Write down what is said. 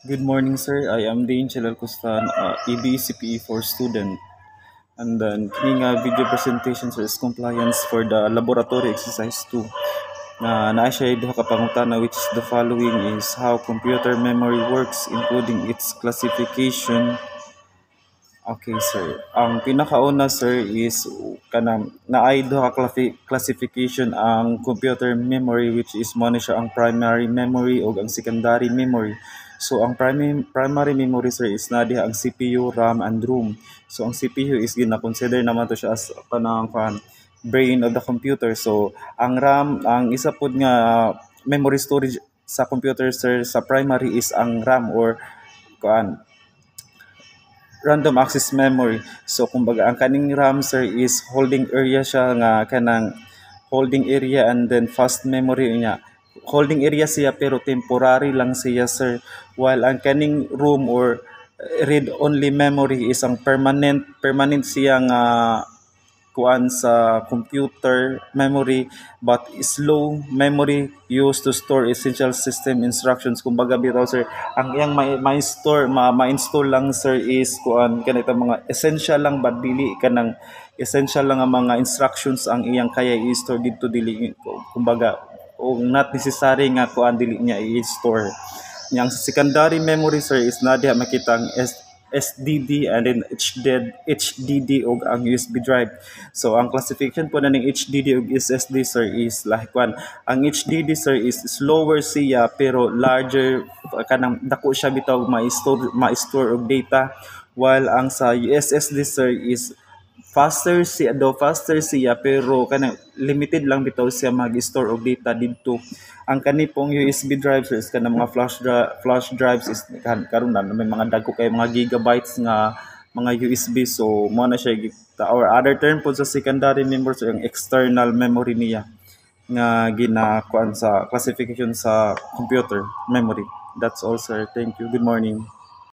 Good morning, sir. I am Dean Chelal-Custan, EBCPE for student. And then, kini nga video presentation sir is compliance for the laboratory exercise 2. Na siya duha ka pangutana which is the following is how computer memory works including its classification. Okay, sir. Ang pinakauna, sir, is kanang naay duha ka classification ang computer memory which is mo na siya ang primary memory o ang secondary memory. So ang primary memory, sir, is na diha ang CPU, RAM and ROM. So ang CPU is gina-consider naman to siya as kanang brain of the computer. So ang RAM, ang isa pod nga memory storage sa computer, sir, sa primary is ang RAM or kuan random access memory. So kumbaga ang kaning RAM, sir, is holding area siya nga kanang holding area and then fast memory niya. Holding area siya pero temporary lang siya, sir. While ang kaning room or read only memory is ang permanent siya nga kuan sa computer memory but slow memory used to store essential system instructions. Kumbaga bitaw, sir, ang iyang ma-store ma-install lang, sir, is kuan kanita mga essential lang but dili kanang essential lang ang mga instructions ang iyang kaya i-store dito, dili kumbaga o not necessary nga kuan dili niya i-store. Yang secondary memory, sir, is na diha makita ang SDD and then HDD o ang USB drive. So ang classification po na ng HDD o SSD, sir, is like one. Ang HDD, sir, is slower siya pero larger kanang dako siya bitaw ma-store og data, while ang sa USSD, sir, is faster siya pero kanang limited lang bitaw siya mag-store og data dito. Ang kani pong USB drives is kanang mga flash drives is karon na may mga dagko kay mga gigabytes nga mga USB. So mo na siya or other term po sa secondary memory, so yung external memory niya nga ginakuan sa classification sa computer memory. That's all, sir. Thank you. Good morning.